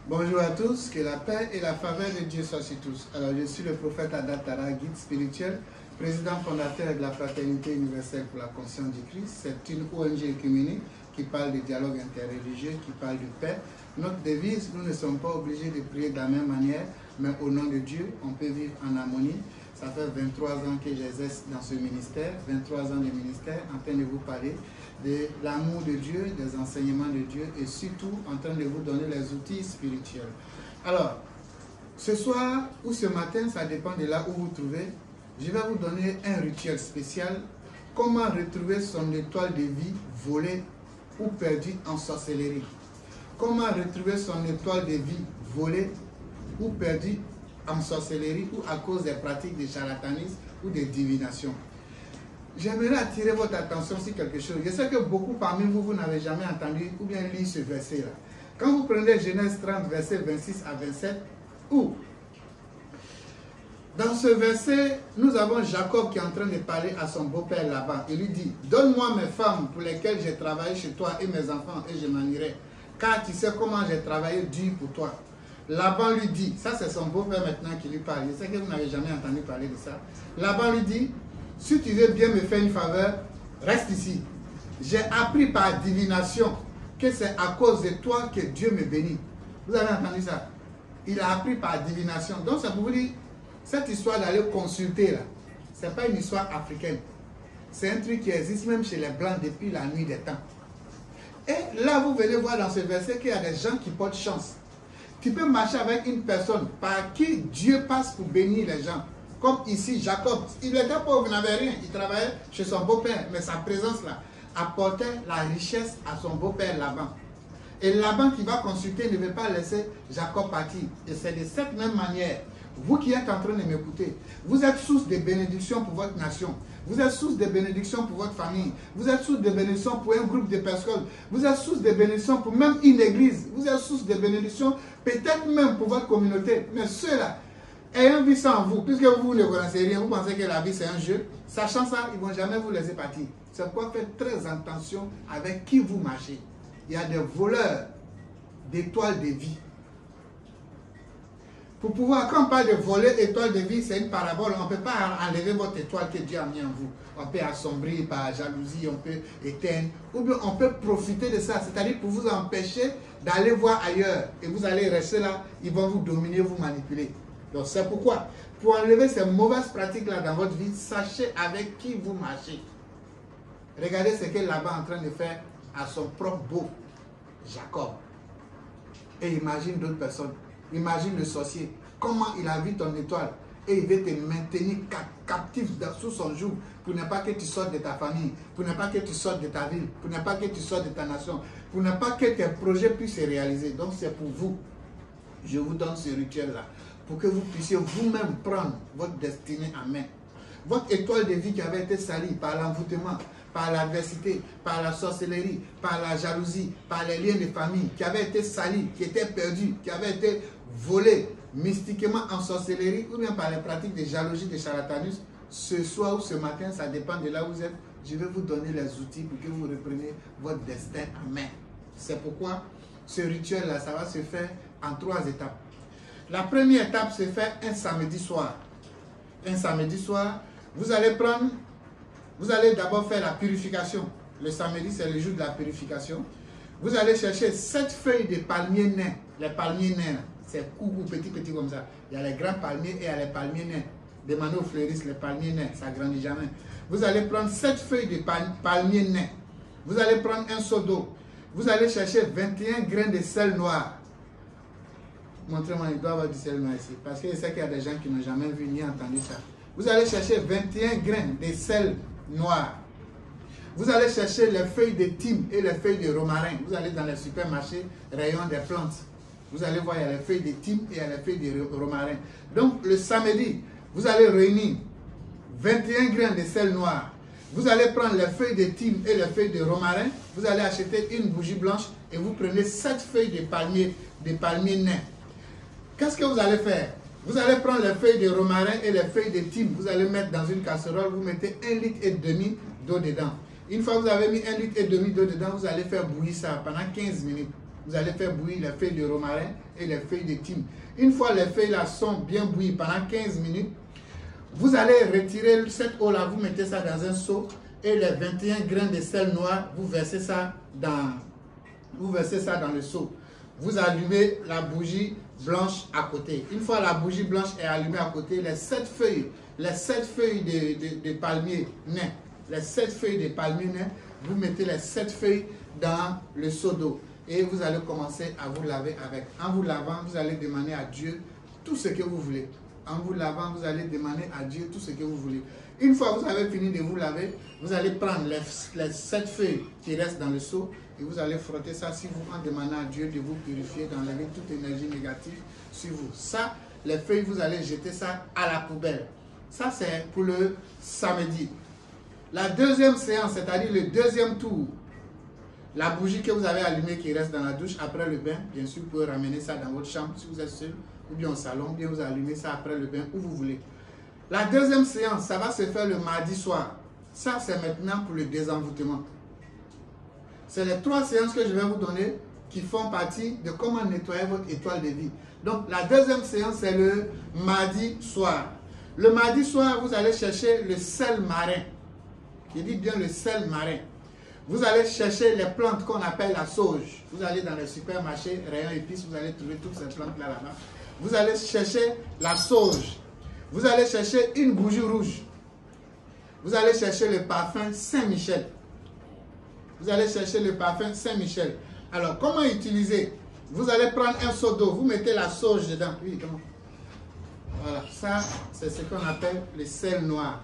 Bonjour à tous, que la paix et la faveur de Dieu soient sur tous. Alors, je suis le prophète Adatara, guide spirituel, président fondateur de la Fraternité universelle pour la conscience du Christ. C'est une ONG œcuménique qui parle de dialogue interreligieux, qui parle de paix. Notre devise, nous ne sommes pas obligés de prier de la même manière, mais au nom de Dieu, on peut vivre en harmonie. Ça fait 23 ans que j'exerce dans ce ministère, 23 ans de ministère, en train de vous parler de l'amour de Dieu, des enseignements de Dieu et surtout en train de vous donner les outils spirituels. Alors, ce soir ou ce matin, ça dépend de là où vous vous trouvez, je vais vous donner un rituel spécial. Comment retrouver son étoile de vie volée ou perdue en sorcellerie. Comment retrouver son étoile de vie volée ou perdue en sorcellerie ou à cause des pratiques de charlatanisme ou de divination. J'aimerais attirer votre attention sur quelque chose. Je sais que beaucoup parmi vous, vous n'avez jamais entendu ou bien lu ce verset-là. Quand vous prenez Genèse 30, verset 26 à 27, où dans ce verset, nous avons Jacob qui est en train de parler à son beau-père Laban. Il lui dit, donne-moi mes femmes pour lesquelles j'ai travaillé chez toi et mes enfants et je m'en irai. Car tu sais comment j'ai travaillé dur pour toi. Laban lui dit, ça c'est son beau-père maintenant qui lui parle, je sais que vous n'avez jamais entendu parler de ça. Laban lui dit, si tu veux bien me faire une faveur, reste ici. J'ai appris par divination que c'est à cause de toi que Dieu me bénit. Vous avez entendu ça? Il a appris par divination. Donc ça pour vous dire, cette histoire d'aller consulter là, ce n'est pas une histoire africaine. C'est un truc qui existe même chez les Blancs depuis la nuit des temps. Et là vous venez voir dans ce verset qu'il y a des gens qui portent chance. Tu peux marcher avec une personne par qui Dieu passe pour bénir les gens. Comme ici, Jacob, il était pauvre, il n'avait rien. Il travaillait chez son beau-père, mais sa présence là apportait la richesse à son beau-père Laban. Et Laban qui va consulter ne veut pas laisser Jacob partir. Et c'est de cette même manière, vous qui êtes en train de m'écouter, vous êtes source de bénédictions pour votre nation. Vous êtes source de bénédictions pour votre famille. Vous êtes source de bénédictions pour un groupe de personnes. Vous êtes source de bénédictions pour même une église. Vous êtes source de bénédictions peut-être même pour votre communauté. Mais ceux-là, ayant vu ça en vous, puisque vous ne connaissez rien, vous pensez que la vie c'est un jeu, sachant ça, ils ne vont jamais vous laisser partir. C'est pourquoi faites très attention avec qui vous marchez. Il y a des voleurs d'étoiles de vie. Pour pouvoir, quand on parle de voler étoile de vie, c'est une parabole. On ne peut pas enlever votre étoile que Dieu a mis en vous. On peut assombrir par jalousie, on peut éteindre, ou bien on peut profiter de ça, c'est-à-dire pour vous empêcher d'aller voir ailleurs. Et vous allez rester là, ils vont vous dominer, vous manipuler. Donc c'est pourquoi, pour enlever ces mauvaises pratiques-là dans votre vie, sachez avec qui vous marchez. Regardez ce que Laban est en train de faire à son propre beau, Jacob. Et imagine d'autres personnes. Imagine le sorcier, comment il a vu ton étoile et il veut te maintenir captif sous son joug pour ne pas que tu sortes de ta famille, pour ne pas que tu sortes de ta ville, pour ne pas que tu sortes de ta nation, pour ne pas que tes projets puissent se réaliser. Donc c'est pour vous. Je vous donne ce rituel-là pour que vous puissiez vous-même prendre votre destinée en main. Votre étoile de vie qui avait été salie par l'envoûtement, par l'adversité, par la sorcellerie, par la jalousie, par les liens de famille, qui avait été salie, qui était perdue, qui avait été volée mystiquement en sorcellerie ou bien par les pratiques de jalousie, de charlatanisme, ce soir ou ce matin, ça dépend de là où vous êtes, je vais vous donner les outils pour que vous repreniez votre destin en main. C'est pourquoi ce rituel-là, ça va se faire en 3 étapes. La première étape se fait un samedi soir. Un samedi soir, vous allez d'abord faire la purification. Le samedi, c'est le jour de la purification. Vous allez chercher 7 feuilles de palmiers nains. Les palmiers nains, c'est coucou, petit comme ça. Il y a les grands palmiers et il y a les palmiers nains. Demandez aux fleuristes, les palmiers nains, ça ne grandit jamais. Vous allez prendre 7 feuilles de palmiers nains. Vous allez prendre un seau d'eau. Vous allez chercher 21 grains de sel noir. Montrez-moi, il doit y avoir du sel noir ici. Parce que je sais qu'il y a des gens qui n'ont jamais vu ni entendu ça. Vous allez chercher 21 grains de sel noir. Vous allez chercher les feuilles de thym et les feuilles de romarin. Vous allez dans les supermarchés, rayon des plantes. Vous allez voir, il y a les feuilles de thym et il y a les feuilles de romarin. Donc, le samedi, vous allez réunir 21 grains de sel noir. Vous allez prendre les feuilles de thym et les feuilles de romarin. Vous allez acheter une bougie blanche et vous prenez 7 feuilles de palmiers nains. Qu'est-ce que vous allez faire? Vous allez prendre les feuilles de romarin et les feuilles de thym. Vous allez mettre dans une casserole. Vous mettez 1,5 litre d'eau dedans. Une fois que vous avez mis 1,5 litre d'eau dedans, vous allez faire bouillir ça pendant 15 minutes. Vous allez faire bouillir les feuilles de romarin et les feuilles de thym. Une fois les feuilles là sont bien bouillies pendant 15 minutes, vous allez retirer cette eau-là, vous mettez ça dans un seau et les 21 grains de sel noir, vous versez ça dans le seau. Vous allumez la bougie blanche à côté. Une fois la bougie blanche est allumée à côté, les 7 feuilles de palmier nain, vous mettez les 7 feuilles dans le seau d'eau et vous allez commencer à vous laver avec. En vous lavant, vous allez demander à Dieu tout ce que vous voulez. En vous lavant, vous allez demander à Dieu tout ce que vous voulez. Une fois que vous avez fini de vous laver, vous allez prendre les 7 feuilles qui restent dans le seau et vous allez frotter ça sur vous en demandant à Dieu de vous purifier, d'enlever toute énergie négative sur vous. Ça, les feuilles, vous allez jeter ça à la poubelle. Ça, c'est pour le samedi. La deuxième séance, c'est-à-dire le deuxième tour, la bougie que vous avez allumée qui reste dans la douche après le bain, bien sûr, vous pouvez ramener ça dans votre chambre si vous êtes seul, ou bien au salon, ou bien vous allumez ça après le bain, où vous voulez. La deuxième séance, ça va se faire le mardi soir. Ça, c'est maintenant pour le désenvoûtement. C'est les 3 séances que je vais vous donner qui font partie de comment nettoyer votre étoile de vie. Donc, la deuxième séance, c'est le mardi soir. Le mardi soir, vous allez chercher le sel marin. Je dis bien le sel marin. Vous allez chercher les plantes qu'on appelle la sauge. Vous allez dans les supermarchés, rayon épices, vous allez trouver toutes ces plantes-là là-bas. Vous allez chercher la sauge. Vous allez chercher une bougie rouge. Vous allez chercher le parfum Saint-Michel. Vous allez chercher le parfum Saint-Michel. Alors, comment utiliser? Vous allez prendre un seau d'eau, vous mettez la sauge dedans. Oui, comment? Voilà, ça, c'est ce qu'on appelle le sel noir.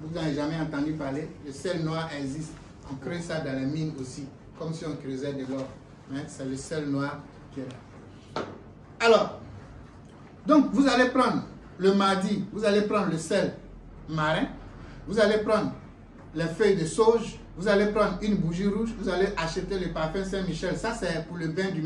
Vous n'avez jamais entendu parler. Le sel noir existe. On creuse ça dans les mines aussi, comme si on creusait de l'or. C'est le sel noir qui est là. Alors, donc vous allez prendre le mardi, vous allez prendre le sel marin, vous allez prendre les feuilles de sauge, vous allez prendre une bougie rouge, vous allez acheter le parfum Saint-Michel. Ça, c'est pour le bain du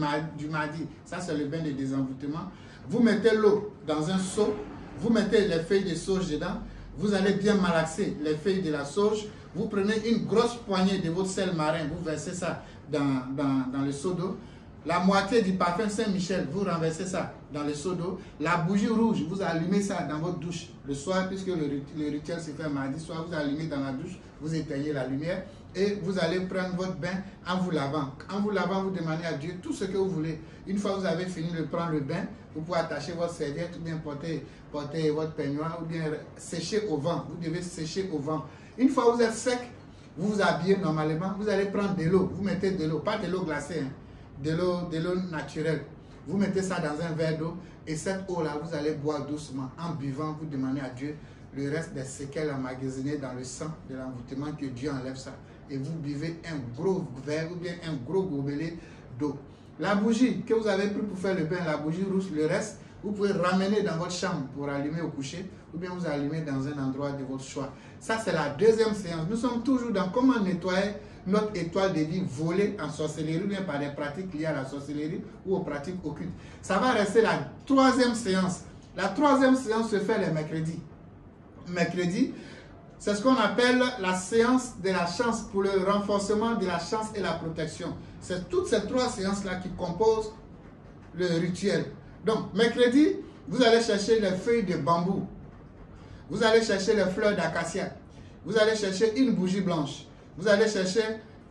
mardi. Ça, c'est le bain de désenvoûtement. Vous mettez l'eau dans un seau, vous mettez les feuilles de sauge dedans, vous allez bien malaxer les feuilles de la sauge. Vous prenez une grosse poignée de votre sel marin, vous versez ça dans le seau d'eau. La moitié du parfum Saint-Michel, vous renversez ça dans le seau d'eau. La bougie rouge, vous allumez ça dans votre douche. Le soir, puisque le rituel se fait mardi soir, vous allumez dans la douche, vous éteignez la lumière et vous allez prendre votre bain en vous lavant. En vous lavant, vous demandez à Dieu tout ce que vous voulez. Une fois que vous avez fini de prendre le bain, vous pouvez attacher votre serviette ou bien porter votre peignoir ou bien sécher au vent. Vous devez sécher au vent. Une fois que vous êtes sec, vous vous habillez normalement, vous allez prendre de l'eau. Vous mettez de l'eau, pas de l'eau glacée, hein, de l'eau naturelle. Vous mettez ça dans un verre d'eau et cette eau-là, vous allez boire doucement. En buvant, vous demandez à Dieu le reste des séquelles emmagasinées dans le sang de l'envoûtement, que Dieu enlève ça. Et vous buvez un gros verre ou bien un gros gobelet d'eau. La bougie que vous avez pris pour faire le bain, la bougie rouge, le reste, vous pouvez ramener dans votre chambre pour allumer au coucher ou bien vous allumez dans un endroit de votre choix. Ça, c'est la deuxième séance. Nous sommes toujours dans comment nettoyer notre étoile de vie volée en sorcellerie ou bien par des pratiques liées à la sorcellerie ou aux pratiques occultes. Ça va rester la troisième séance. La troisième séance se fait les mercredis. Mercredi, c'est ce qu'on appelle la séance de la chance pour le renforcement de la chance et la protection. C'est toutes ces 3 séances-là qui composent le rituel. Donc, mercredi, vous allez chercher les feuilles de bambou. Vous allez chercher les fleurs d'acacia. Vous allez chercher une bougie blanche. Vous allez chercher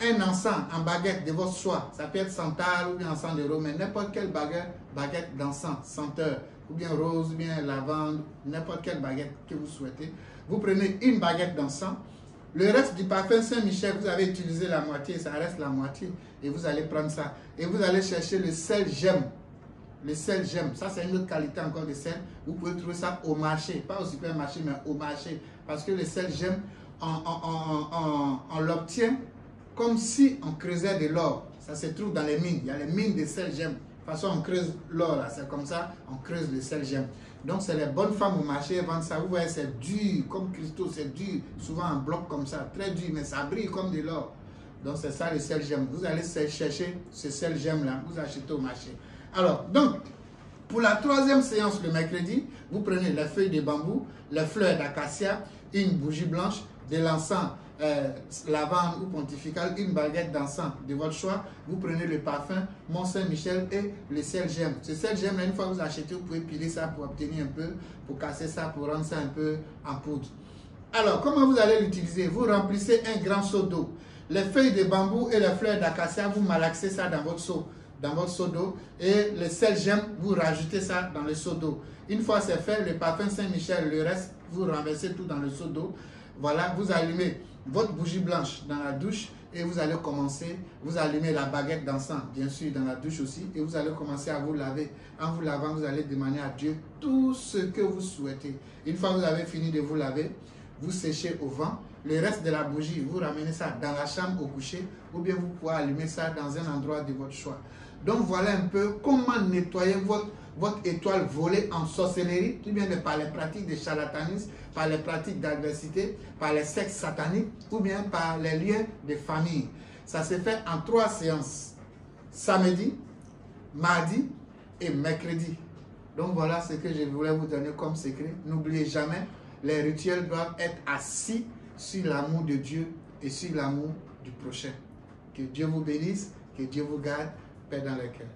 un encens en baguette de votre choix. Ça peut être santal ou bien encens de romain. N'importe quelle baguette d'encens, senteur, ou bien rose, ou bien lavande, n'importe quelle baguette que vous souhaitez. Vous prenez une baguette d'encens. Le reste du parfum Saint-Michel, vous avez utilisé la moitié, ça reste la moitié. Et vous allez prendre ça. Et vous allez chercher le sel gemme. Le sel gemme, ça c'est une autre qualité encore de sel. Vous pouvez trouver ça au marché, pas au supermarché, mais au marché. Parce que le sel gemme, on l'obtient comme si on creusait de l'or. Ça se trouve dans les mines. Il y a les mines de sel gemme. De toute façon, on creuse l'or là, c'est comme ça, on creuse le sel gemme. Donc, c'est les bonnes femmes au marché vendent ça. Vous voyez, c'est dur, comme cristaux, c'est dur, souvent en bloc comme ça, très dur, mais ça brille comme de l'or. Donc, c'est ça le sel gemme. Vous allez chercher ce sel gemme là, vous achetez au marché. Alors, donc, pour la troisième séance le mercredi, vous prenez les feuilles de bambou, les fleurs d'acacia, une bougie blanche, de l'encens lavande ou pontificale, une baguette d'encens de votre choix. Vous prenez le parfum Mont Saint-Michel et le sel gemme. Ce sel gemme, là, une fois que vous achetez, vous pouvez piler ça pour obtenir un peu, pour casser ça, pour rendre ça un peu en poudre. Alors, comment vous allez l'utiliser? Vous remplissez un grand seau d'eau. Les feuilles de bambou et les fleurs d'acacia, vous malaxez ça dans votre seau d'eau. Et le sel gemme, vous rajoutez ça dans le seau d'eau. Une fois c'est fait, le parfum Saint-Michel, le reste, vous renversez tout dans le seau d'eau. Voilà, vous allumez votre bougie blanche dans la douche et vous allez commencer, vous allumez la baguette d'encens, bien sûr, dans la douche aussi, et vous allez commencer à vous laver. En vous lavant, vous allez demander à Dieu tout ce que vous souhaitez. Une fois que vous avez fini de vous laver, vous séchez au vent. Le reste de la bougie, vous ramenez ça dans la chambre au coucher, ou bien vous pouvez allumer ça dans un endroit de votre choix. Donc voilà un peu comment nettoyer votre étoile volée en sorcellerie, ou bien par les pratiques de charlatanisme, par les pratiques d'adversité, par les sectes sataniques, ou bien par les liens de famille. Ça se fait en 3 séances, samedi, mardi et mercredi. Donc voilà ce que je voulais vous donner comme secret. N'oubliez jamais, les rituels doivent être assis sur l'amour de Dieu et sur l'amour du prochain. Que Dieu vous bénisse, que Dieu vous garde, paix dans le cœur.